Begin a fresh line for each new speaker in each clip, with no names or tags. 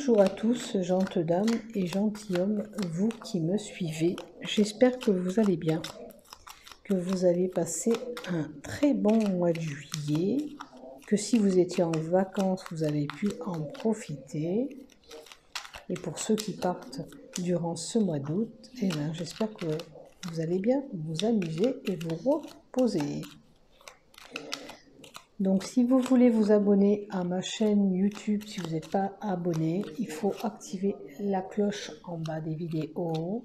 Bonjour à tous, gentes dames et gentilshommes, vous qui me suivez. J'espère que vous allez bien, que vous avez passé un très bon mois de juillet, que si vous étiez en vacances, vous avez pu en profiter. Et pour ceux qui partent durant ce mois d'août, eh bien, j'espère que vous allez bien vous amuser et vous reposer. Donc si vous voulez vous abonner à ma chaîne YouTube, si vous n'êtes pas abonné, il faut activer la cloche en bas des vidéos.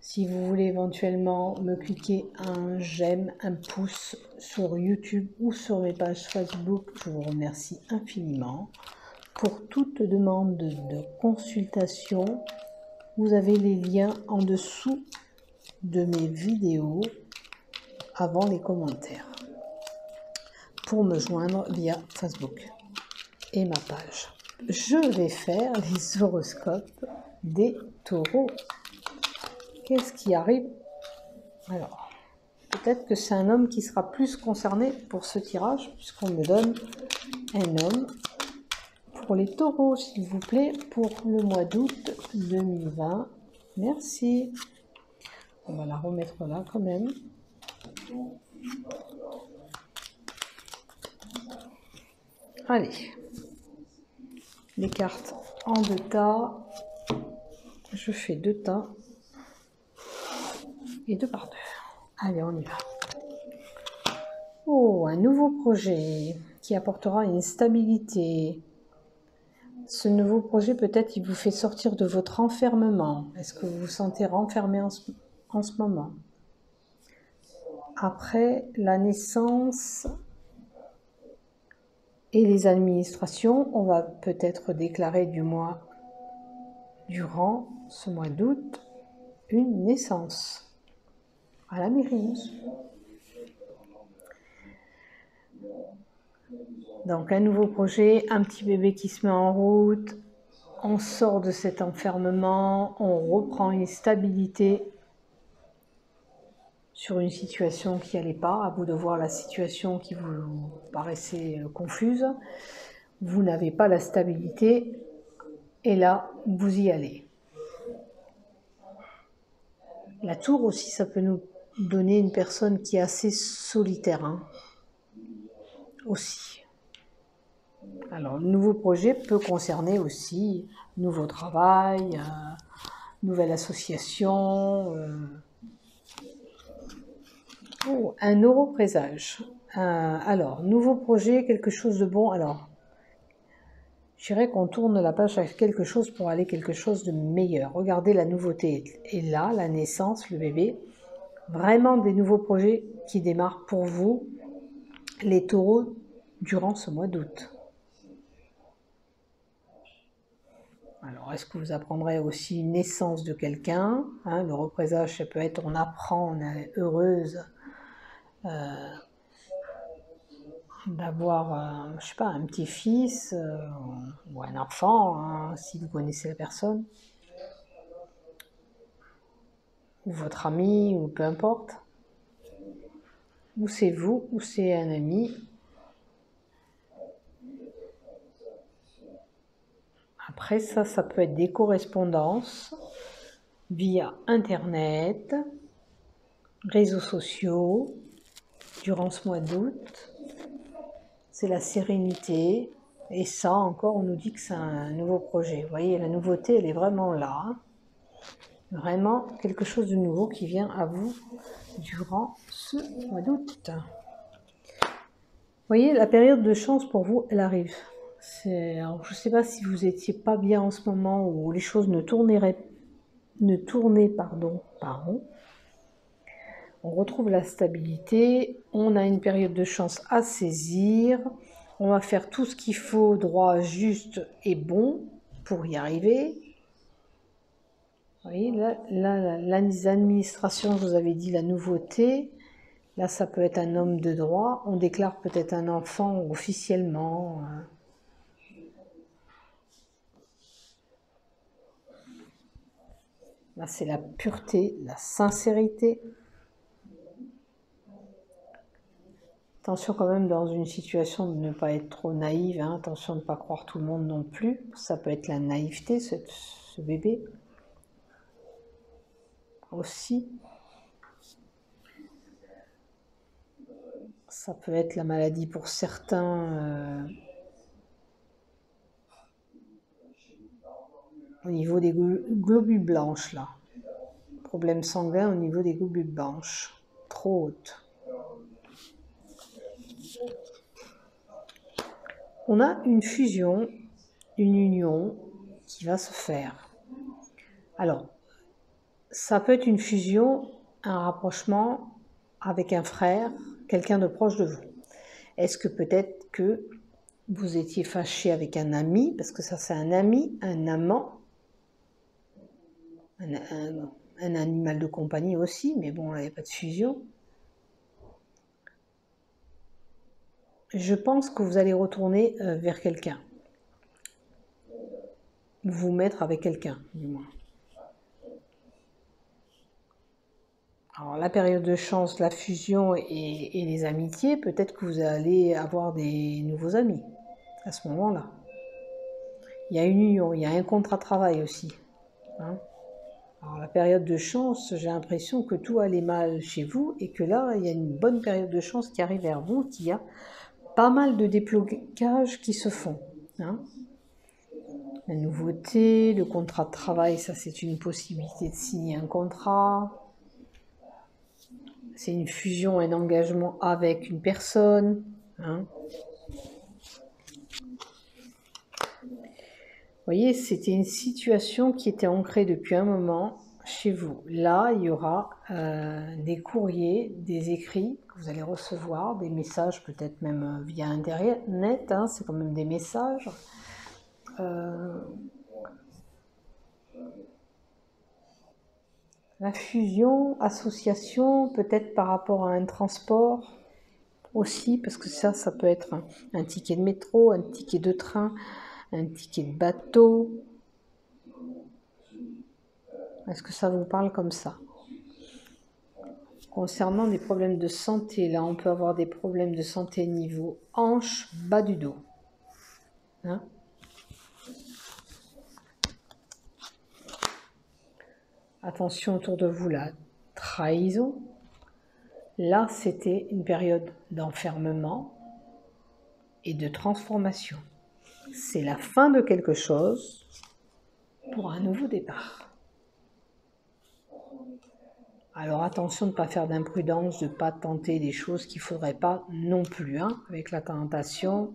Si vous voulez éventuellement me cliquer un j'aime, un pouce sur YouTube ou sur mes pages Facebook, je vous remercie infiniment. Pour toute demande de consultation, vous avez les liens en dessous de mes vidéos avant les commentaires pour me joindre via Facebook et ma page. Je vais faire les horoscopes des taureaux. Qu'est-ce qui arrive? Alors, peut-être que c'est un homme qui sera plus concerné pour ce tirage, puisqu'on me donne un homme. Pour les taureaux, s'il vous plaît, pour le mois d'août 2020. Merci. On va la remettre là quand même. Allez. Les cartes en 2 tas. Je fais 2 tas. Et 2 par 2. Allez, on y va. Oh, un nouveau projet qui apportera une stabilité. Ce nouveau projet, peut-être, il vous fait sortir de votre enfermement. Est-ce que vous vous sentez renfermé en ce moment? Après la naissance et les administrations, on va peut-être déclarer durant ce mois d'août une naissance à la mairie. Donc un nouveau projet, un petit bébé qui se met en route, on sort de cet enfermement, on reprend une stabilité sur une situation qui n'allait pas, à vous de voir la situation qui vous paraissait confuse. Vous n'avez pas la stabilité et là, vous y allez. La tour aussi, ça peut nous donner une personne qui est assez solitaire, hein, aussi. Alors, le nouveau projet peut concerner aussi nouveau travail, nouvelle association. Oh, un neuroprésage. Alors, nouveau projet, quelque chose de bon. Alors, je dirais qu'on tourne la page à quelque chose pour aller quelque chose de meilleur. Regardez la nouveauté. Et là, la naissance, le bébé. Vraiment des nouveaux projets qui démarrent pour vous, les taureaux, durant ce mois d'août. Alors, est-ce que vous apprendrez aussi une naissance de quelqu'un, hein, le représage, ça peut être on apprend, on est heureuse d'avoir, je sais pas, un petit-fils ou un enfant, hein, si vous connaissez la personne, ou votre ami, ou peu importe. Ou c'est vous, ou c'est un ami. Après ça peut être des correspondances via Internet, réseaux sociaux, durant ce mois d'août. C'est la sérénité. Et ça, encore, on nous dit que c'est un nouveau projet. Vous voyez, la nouveauté, elle est vraiment là. Vraiment quelque chose de nouveau qui vient à vous durant ce mois d'août. Vous voyez, la période de chance pour vous, elle arrive. Alors, je ne sais pas si vous n'étiez pas bien en ce moment où les choses ne tournaient pas rond. On retrouve la stabilité, on a une période de chance à saisir, on va faire tout ce qu'il faut, droit, juste et bon pour y arriver. Vous voyez, là, les administrations, je vous avais dit la nouveauté. Là, ça peut être un homme de droit. On déclare peut-être un enfant officiellement. Là, c'est la pureté, la sincérité. Attention quand même dans une situation de ne pas être trop naïve, hein. Attention de ne pas croire tout le monde non plus. Ça peut être la naïveté, ce bébé. Aussi. Ça peut être la maladie pour certains au niveau des globules blanches là. Problème sanguin au niveau des globules blanches. Trop haute. On a une fusion, une union qui va se faire. Alors, ça peut être une fusion, un rapprochement avec un frère, quelqu'un de proche de vous. Est-ce que peut-être que vous étiez fâché avec un ami, parce que ça c'est un ami, un amant, un animal de compagnie aussi, mais bon, là il n'y a pas de fusion. Je pense que vous allez retourner vers quelqu'un. Vous mettre avec quelqu'un, du moins. Alors la période de chance, la fusion et les amitiés, peut-être que vous allez avoir des nouveaux amis à ce moment-là. Il y a une union, il y a un contrat de travail aussi. Hein. Alors la période de chance, j'ai l'impression que tout allait mal chez vous et que là, il y a une bonne période de chance qui arrive vers vous, qu'il y a pas mal de déblocages qui se font. Hein. La nouveauté, le contrat de travail, ça c'est une possibilité de signer un contrat. C'est une fusion, un engagement avec une personne. Hein. Vous voyez, c'était une situation qui était ancrée depuis un moment chez vous. Là, il y aura des courriers, des écrits que vous allez recevoir, des messages peut-être même via Internet, hein, c'est quand même des messages. La fusion, association, peut-être par rapport à un transport aussi, parce que ça peut être un ticket de métro, un ticket de train, un ticket de bateau. Est-ce que ça vous parle comme ça? Concernant des problèmes de santé, là, on peut avoir des problèmes de santé niveau hanche, bas du dos. Hein? Attention autour de vous, la trahison. Là, c'était une période d'enfermement et de transformation. C'est la fin de quelque chose pour un nouveau départ. Alors attention de ne pas faire d'imprudence, de ne pas tenter des choses qu'il ne faudrait pas non plus, hein, avec la tentation.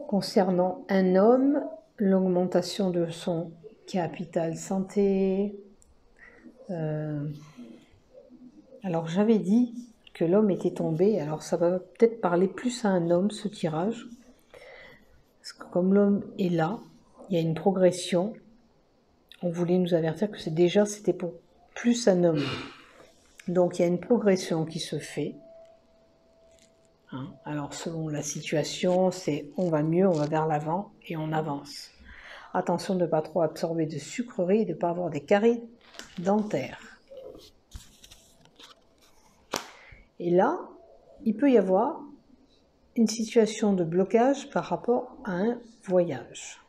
Concernant un homme, l'augmentation de son capital santé. Alors j'avais dit que l'homme était tombé, alors ça va peut-être parler plus à un homme ce tirage. Parce que comme l'homme est là, il y a une progression. On voulait nous avertir que c'était pour plus un homme. Donc il y a une progression qui se fait. Hein. Alors selon la situation, c'est on va mieux, on va vers l'avant et on avance. Attention de ne pas trop absorber de sucreries et de ne pas avoir des caries dentaires. Et là, il peut y avoir une situation de blocage par rapport à un voyage.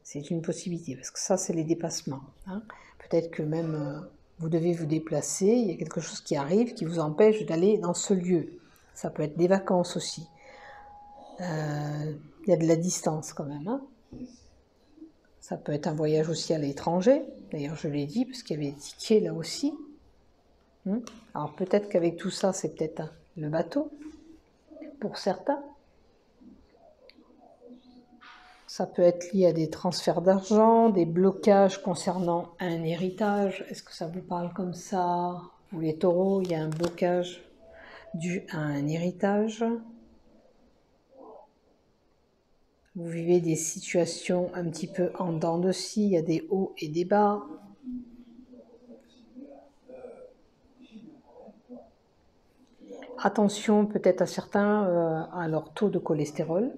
C'est une possibilité, parce que ça, c'est les dépassements. Hein. Peut-être que même vous devez vous déplacer, il y a quelque chose qui arrive qui vous empêche d'aller dans ce lieu. Ça peut être des vacances aussi. Il y a de la distance quand même. Hein. Ça peut être un voyage aussi à l'étranger. D'ailleurs, je l'ai dit, parce qu'il y avait des tickets là aussi. Alors peut-être qu'avec tout ça, c'est peut-être le bateau, pour certains. Ça peut être lié à des transferts d'argent, des blocages concernant un héritage. Est-ce que ça vous parle comme ça? Vous les taureaux, il y a un blocage dû à un héritage. Vous vivez des situations un petit peu en dents de scie, il y a des hauts et des bas. Attention peut-être à certains à leur taux de cholestérol,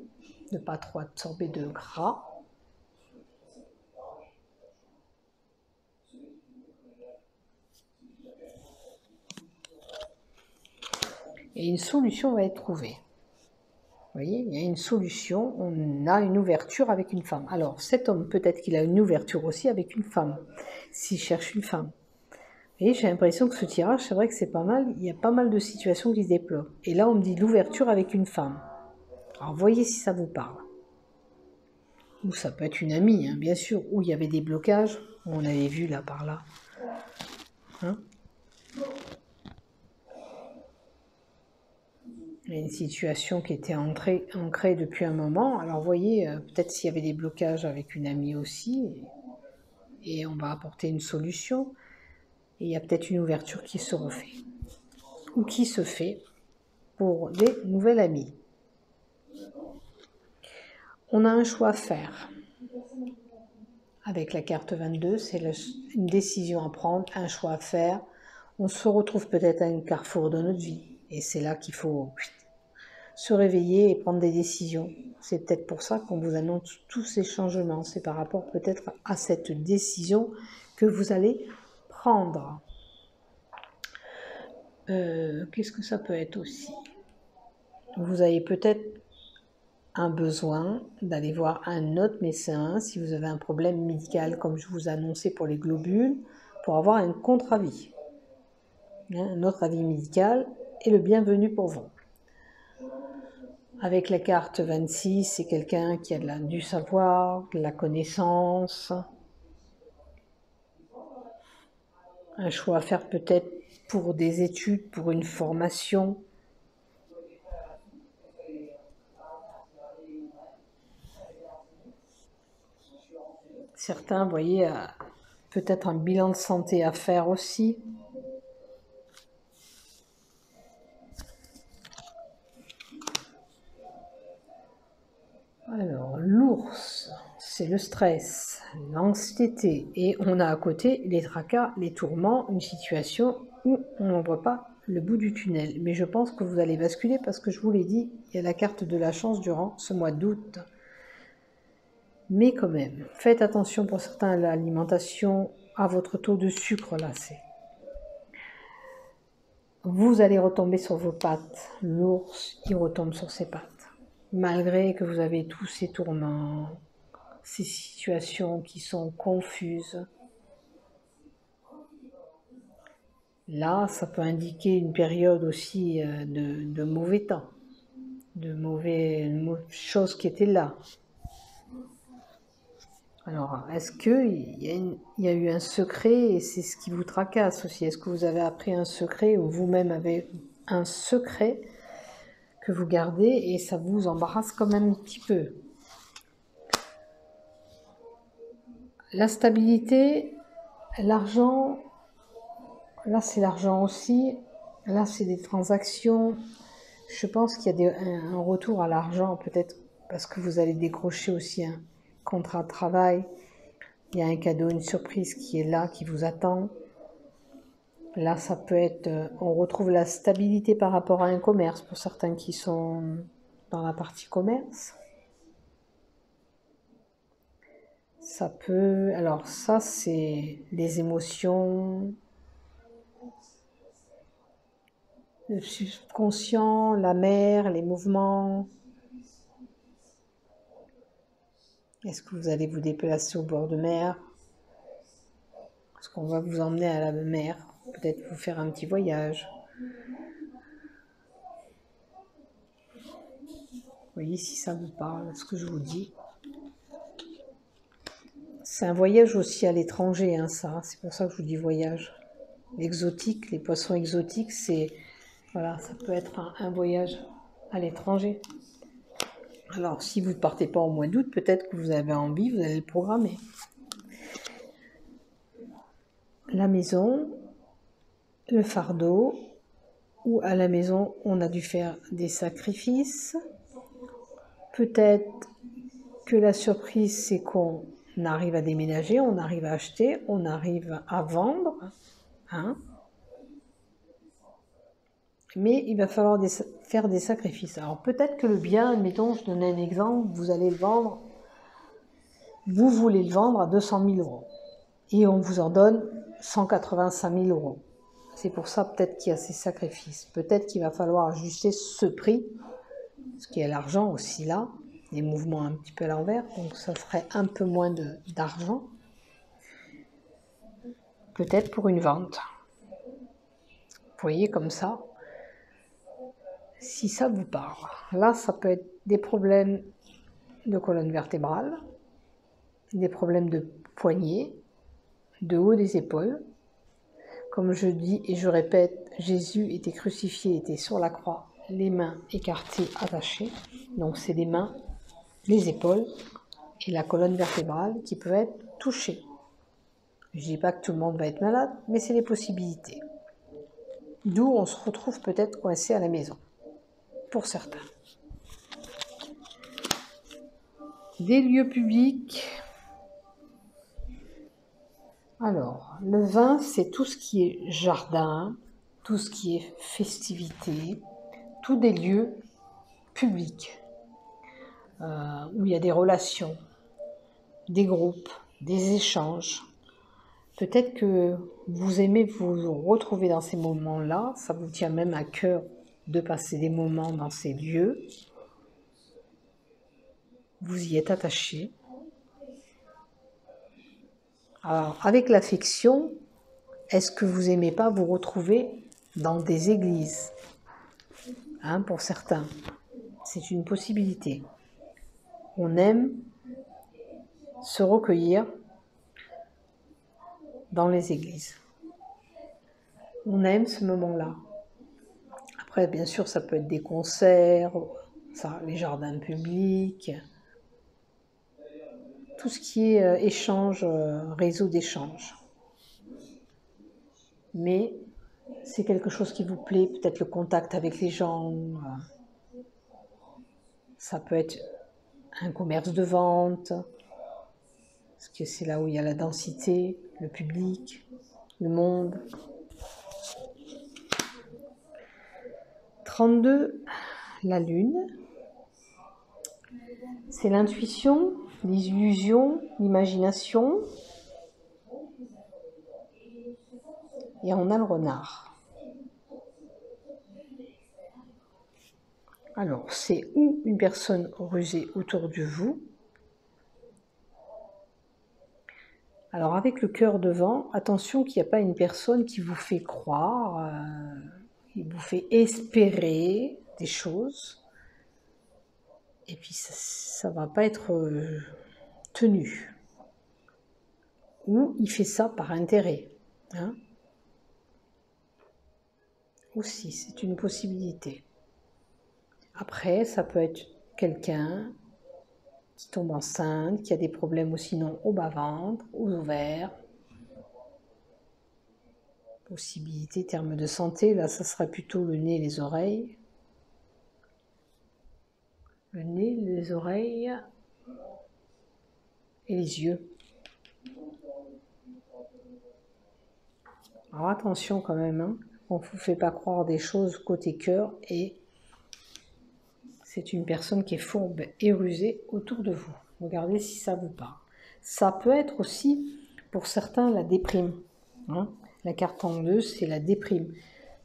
ne pas trop absorber de gras. Et une solution va être trouvée. Vous voyez, il y a une solution, on a une ouverture avec une femme. Alors, cet homme, peut-être qu'il a une ouverture aussi avec une femme, s'il cherche une femme. Vous voyez, j'ai l'impression que ce tirage, c'est vrai que c'est pas mal, il y a pas mal de situations qui se déploient. Et là, on me dit l'ouverture avec une femme. Alors, voyez si ça vous parle. Ou ça peut être une amie, hein, bien sûr, où il y avait des blocages, on avait vu là par là. Hein, il y a une situation qui était ancrée depuis un moment. Alors, vous voyez, peut-être s'il y avait des blocages avec une amie aussi, et on va apporter une solution. Et il y a peut-être une ouverture qui se refait. Ou qui se fait pour des nouvelles amies. On a un choix à faire. Avec la carte 22, c'est une décision à prendre, un choix à faire. On se retrouve peut-être à un carrefour de notre vie. Et c'est là qu'il faut se réveiller et prendre des décisions. C'est peut-être pour ça qu'on vous annonce tous ces changements. C'est par rapport peut-être à cette décision que vous allez prendre. Qu'est-ce que ça peut être aussi? Vous avez peut-être un besoin d'aller voir un autre médecin si vous avez un problème médical, comme je vous ai annoncé pour les globules, pour avoir un contre-avis. Un autre avis médical est le bienvenu pour vous. Avec la carte 26, c'est quelqu'un qui a du savoir, de la connaissance, un choix à faire peut-être pour des études, pour une formation. Certains, vous voyez, peut-être un bilan de santé à faire aussi. Alors, l'ours, c'est le stress, l'anxiété, et on a à côté les tracas, les tourments, une situation où on n'en voit pas le bout du tunnel. Mais je pense que vous allez basculer parce que je vous l'ai dit, il y a la carte de la chance durant ce mois d'août. Mais quand même, faites attention pour certains à l'alimentation, à votre taux de sucre là, vous allez retomber sur vos pattes. L'ours, il retombe sur ses pattes. Malgré que vous avez tous ces tourments, ces situations qui sont confuses. Là, ça peut indiquer une période aussi de mauvais temps, de mauvaises choses qui étaient là. Alors, est-ce qu'il y a eu un secret et c'est ce qui vous tracasse aussi? Est-ce que vous avez appris un secret ou vous-même avez un secret que vous gardez et ça vous embarrasse quand même un petit peu? La stabilité, l'argent, là c'est l'argent aussi, là c'est des transactions. Je pense qu'il y a un retour à l'argent, peut-être parce que vous allez décrocher aussi un contrat de travail. Il y a un cadeau, une surprise qui est là, qui vous attend. Là, ça peut être, on retrouve la stabilité par rapport à un commerce pour certains qui sont dans la partie commerce. Ça peut, alors ça c'est les émotions, le subconscient, la mer, les mouvements. Est-ce que vous allez vous déplacer au bord de mer? Est-ce qu'on va vous emmener à la mer? Peut-être vous faire un petit voyage. Vous voyez si ça vous parle, ce que je vous dis. C'est un voyage aussi à l'étranger, hein, ça. C'est pour ça que je vous dis voyage. L'exotique, les poissons exotiques, c'est... Voilà, ça peut être un voyage à l'étranger. Alors, si vous ne partez pas au mois d'août, peut-être que vous avez envie, vous allez le programmer. La maison, le fardeau, ou à la maison, on a dû faire des sacrifices. Peut-être que la surprise, c'est qu'on arrive à déménager, on arrive à acheter, on arrive à vendre. Hein, mais il va falloir faire des sacrifices. Alors peut-être que le bien, admettons, je donne un exemple, vous allez le vendre, vous voulez le vendre à 200 000 euros et on vous en donne 185 000 euros. C'est pour ça peut-être qu'il y a ces sacrifices. Peut-être qu'il va falloir ajuster ce prix, parce qu'il y a l'argent aussi là, les mouvements un petit peu à l'envers, donc ça ferait un peu moins d'argent. Peut-être pour une vente. Vous voyez comme ça, si ça vous parle. Là, ça peut être des problèmes de colonne vertébrale, des problèmes de poignet, de haut des épaules. Comme je dis et je répète, Jésus était crucifié, était sur la croix, les mains écartées, attachées. Donc c'est les mains, les épaules et la colonne vertébrale qui peuvent être touchées. Je ne dis pas que tout le monde va être malade, mais c'est les possibilités. D'où on se retrouve peut-être coincé à la maison, pour certains. Des lieux publics. Alors, le vin, c'est tout ce qui est jardin, tout ce qui est festivité, tous des lieux publics où il y a des relations, des groupes, des échanges. Peut-être que vous aimez vous retrouver dans ces moments-là, ça vous tient même à cœur de passer des moments dans ces lieux. Vous y êtes attaché. Alors, avec l'affection, est-ce que vous n'aimez pas vous retrouver dans des églises, pour certains, c'est une possibilité. On aime se recueillir dans les églises. On aime ce moment-là. Après, bien sûr, ça peut être des concerts, ça, les jardins publics, tout ce qui est échange, réseau d'échange. Mais c'est quelque chose qui vous plaît, peut-être le contact avec les gens. Ça peut être un commerce de vente, parce que c'est là où il y a la densité, le public, le monde. 32, la lune. C'est l'intuition, les illusions, l'imagination. Et on a le renard. Alors, c'est ou une personne rusée autour de vous. Alors, avec le cœur devant, attention qu'il n'y a pas une personne qui vous fait croire, qui vous fait espérer des choses. Et puis, ça ne va pas être tenu. Ou il fait ça par intérêt. Aussi, c'est une possibilité. Après, ça peut être quelqu'un qui tombe enceinte, qui a des problèmes ou sinon au bas-ventre, aux ovaires. Possibilité, termes de santé, là, ça sera plutôt le nez, les oreilles. Le nez, les oreilles et les yeux. Alors attention quand même, on ne vous fait pas croire des choses côté cœur et c'est une personne qui est fourbe et rusée autour de vous. Regardez si ça vous parle. Ça peut être aussi, pour certains, la déprime. La carte en 2, c'est la déprime.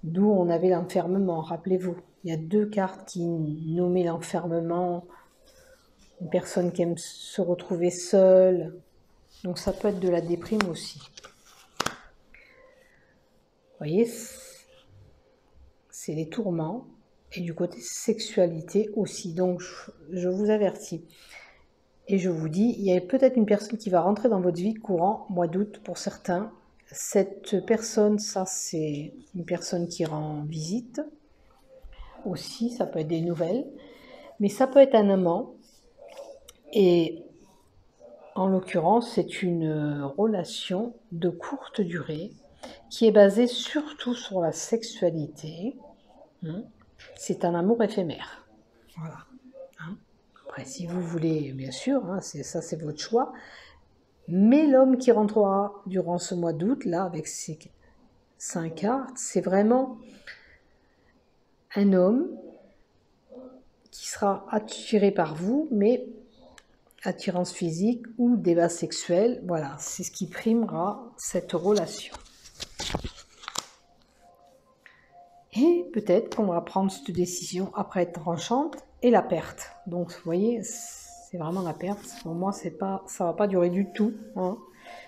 D'où on avait l'enfermement, rappelez-vous. Il y a 2 cartes qui nommaient l'enfermement. Une personne qui aime se retrouver seule. Donc ça peut être de la déprime aussi. Vous voyez, c'est les tourments. Et du côté sexualité aussi. Donc, je vous avertis. Et je vous dis, il y a peut-être une personne qui va rentrer dans votre vie courant, mois d'août pour certains. Cette personne, ça c'est une personne qui rend visite. Aussi, ça peut être des nouvelles. Mais ça peut être un amant. Et en l'occurrence, c'est une relation de courte durée qui est basée surtout sur la sexualité. C'est un amour éphémère. Voilà. Après, si vous voulez, bien sûr, ça c'est votre choix. Mais l'homme qui rentrera durant ce mois d'août, là, avec ces 5 cartes, c'est vraiment un homme qui sera attiré par vous, mais attirance physique ou débat sexuel. Voilà, c'est ce qui primera cette relation. Et peut-être qu'on va prendre cette décision après être tranchante et la perte. Donc, vous voyez, c'est vraiment la perte. Pour moi, c'est pas, ça va pas durer du tout, hein,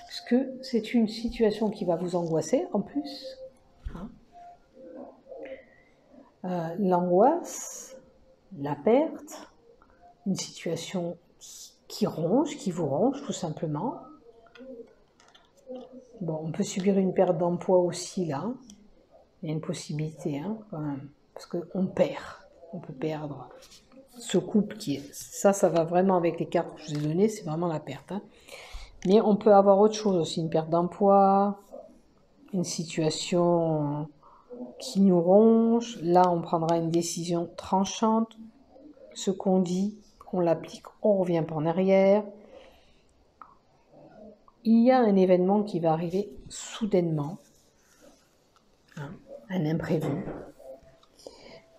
parce que c'est une situation qui va vous angoisser en plus. Hein. L'angoisse, la perte, une situation qui ronge, qui vous ronge tout simplement. Bon, on peut subir une perte d'emploi aussi là. Il y a une possibilité, hein, quand même, parce qu'on perd, on peut perdre ce couple qui est... Ça va vraiment avec les cartes que je vous ai données, c'est vraiment la perte. Hein. Mais on peut avoir autre chose aussi, une perte d'emploi, une situation qui nous ronge. Là, on prendra une décision tranchante. Ce qu'on dit, on l'applique, on revient pas en arrière. Il y a un événement qui va arriver soudainement, hein, un imprévu.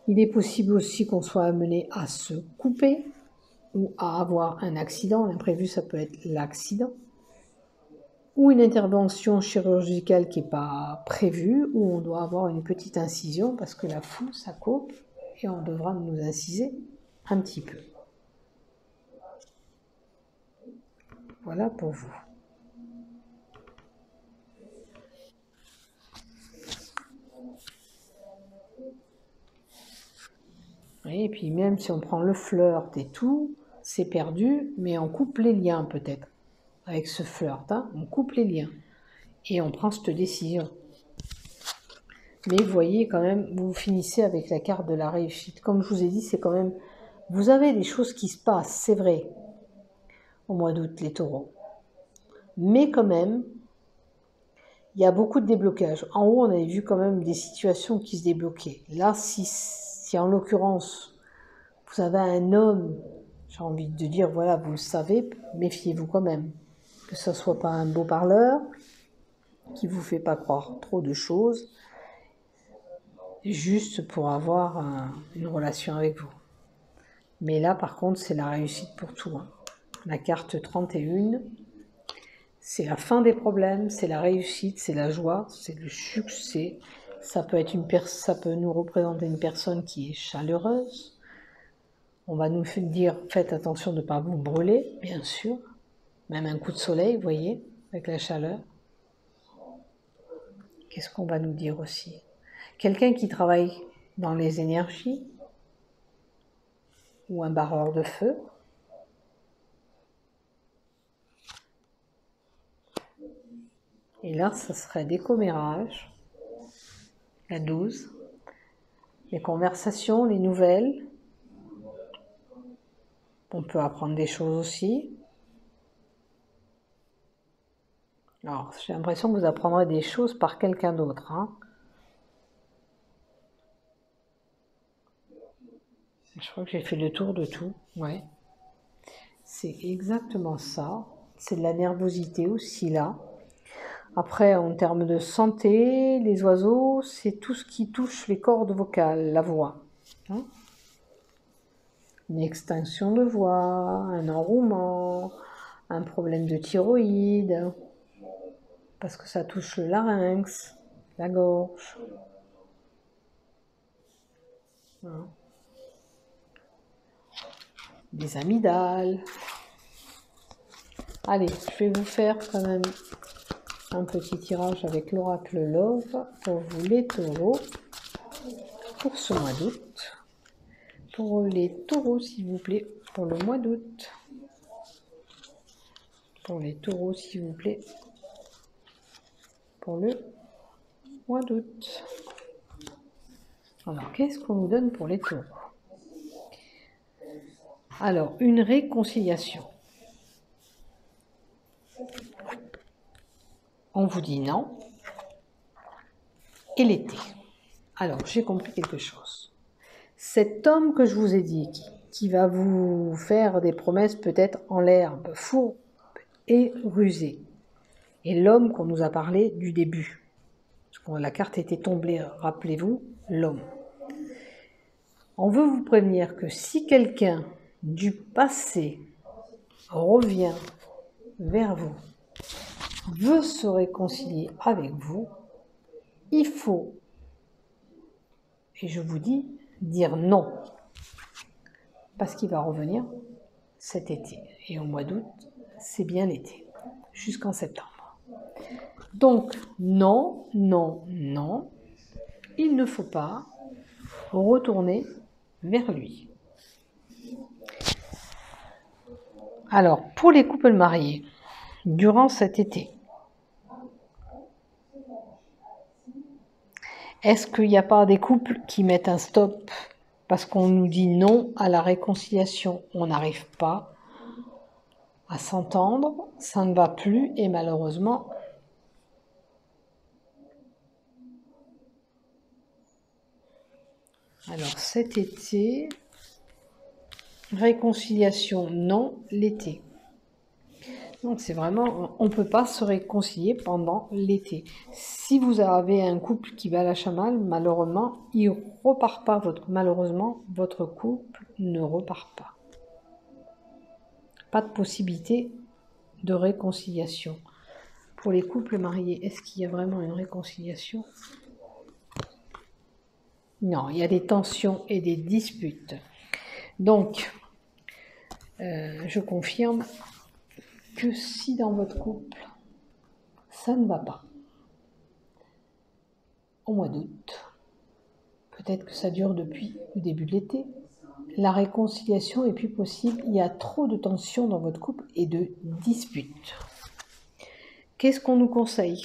Il est possible aussi qu'on soit amené à se couper ou à avoir un accident. L'imprévu, ça peut être l'accident. Ou une intervention chirurgicale qui n'est pas prévue, où on doit avoir une petite incision parce que la foule, ça coupe et on devra nous inciser un petit peu. Voilà pour vous. Et puis même si on prend le flirt et tout, c'est perdu, mais on coupe les liens peut-être. Avec ce flirt, hein, on coupe les liens. Et on prend cette décision. Mais vous voyez quand même, vous finissez avec la carte de la réussite. Comme je vous ai dit, c'est quand même... Vous avez des choses qui se passent, c'est vrai, au mois d'août, les taureaux. Mais quand même, il y a beaucoup de déblocages. En haut, on avait vu quand même des situations qui se débloquaient. Là, si en l'occurrence, vous avez un homme, j'ai envie de dire, voilà, vous le savez, méfiez-vous quand même. Que ce ne soit pas un beau parleur, qui vous fait pas croire trop de choses, juste pour avoir une relation avec vous. Mais là, par contre, c'est la réussite pour tout. Hein. La carte 31, c'est la fin des problèmes, c'est la réussite, c'est la joie, c'est le succès. Ça peut être ça peut nous représenter une personne qui est chaleureuse. On va nous dire, faites attention de ne pas vous brûler, bien sûr. Même un coup de soleil, vous voyez, avec la chaleur. Qu'est-ce qu'on va nous dire aussi? Quelqu'un qui travaille dans les énergies, ou un barreur de feu. Et là, ça serait des commérages, la 12, les conversations, les nouvelles. On peut apprendre des choses aussi. Alors, j'ai l'impression que vous apprendrez des choses par quelqu'un d'autre. Hein. Je crois que j'ai fait le tour de tout. Ouais. C'est exactement ça. C'est de la nervosité aussi là. Après, en termes de santé, les oiseaux, c'est tout ce qui touche les cordes vocales, la voix. Hein. Une extinction de voix, un enrouement, un problème de thyroïde, parce que ça touche le larynx, la gorge. Hein. Des amygdales. Allez, je vais vous faire quand même un petit tirage avec l'oracle Love pour vous les taureaux pour ce mois d'août. Pour les taureaux, s'il vous plaît, pour le mois d'août. Pour les taureaux, s'il vous plaît, pour le mois d'août. Alors, qu'est-ce qu'on nous donne pour les taureaux? Alors, une réconciliation. On vous dit non. Et l'été. Alors, j'ai compris quelque chose. Cet homme que je vous ai dit, qui va vous faire des promesses peut-être en l'herbe, fourbe et rusé. Et l'homme qu'on nous a parlé du début. Parce que la carte était tombée, rappelez-vous, l'homme. On veut vous prévenir que si quelqu'un du passé revient vers vous, veut se réconcilier avec vous, il faut Et je vous dis dire non. Parce qu'il va revenir cet été. Et au mois d'août, c'est bien l'été. Jusqu'en septembre. Donc, non, non, non. Il ne faut pas retourner vers lui. Alors, pour les couples mariés, durant cet été, est-ce qu'il n'y a pas des couples qui mettent un stop parce qu'on nous dit non à la réconciliation? On n'arrive pas à s'entendre, ça ne va plus et malheureusement, alors cet été, réconciliation non, l'été. Donc c'est vraiment, on ne peut pas se réconcilier pendant l'été. Si vous avez un couple qui va à la chamale, malheureusement, il repart pas. Malheureusement, votre couple ne repart pas. Pas de possibilité de réconciliation. Pour les couples mariés, est-ce qu'il y a vraiment une réconciliation? Non, il y a des tensions et des disputes. Donc, je confirme que si dans votre couple, ça ne va pas, au mois d'août, peut-être que ça dure depuis le début de l'été, la réconciliation est plus possible, il y a trop de tensions dans votre couple et de disputes. Qu'est-ce qu'on nous conseille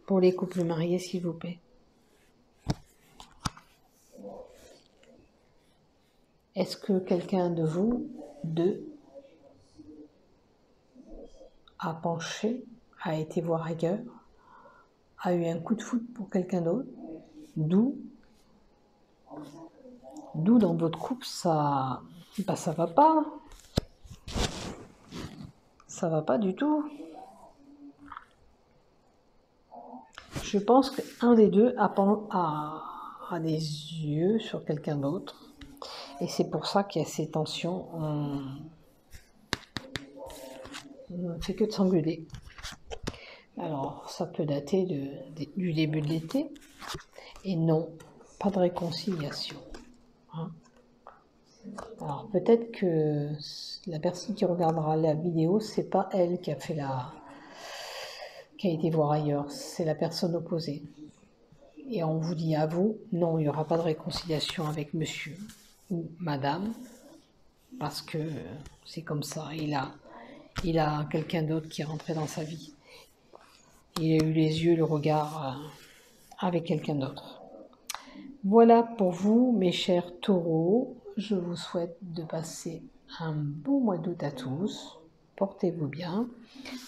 pour les couples mariés, s'il vous plaît? Est-ce que quelqu'un de vous deux a penché, a été voir ailleurs, a eu un coup de foudre pour quelqu'un d'autre, d'où dans votre couple ça va pas, ça va pas du tout. Je pense qu'un des deux a des yeux sur quelqu'un d'autre et c'est pour ça qu'il y a ces tensions. On ne fait que de s'engueuler. Alors, ça peut dater du début de l'été. Et non, pas de réconciliation. Hein. Alors, peut-être que la personne qui regardera la vidéo, c'est pas elle qui a été voir ailleurs. C'est la personne opposée. Et on vous dit à vous, non, il n'y aura pas de réconciliation avec monsieur ou madame. Parce que c'est comme ça. Il a quelqu'un d'autre qui est rentré dans sa vie. Il a eu les yeux, le regard avec quelqu'un d'autre. Voilà pour vous, mes chers taureaux. Je vous souhaite de passer un bon mois d'août à tous. Portez-vous bien.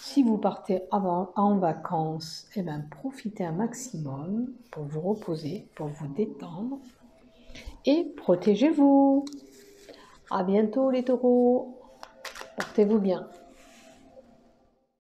Si vous partez en vacances, eh bien, profitez un maximum pour vous reposer, pour vous détendre. Et protégez-vous. À bientôt les taureaux. Portez-vous bien.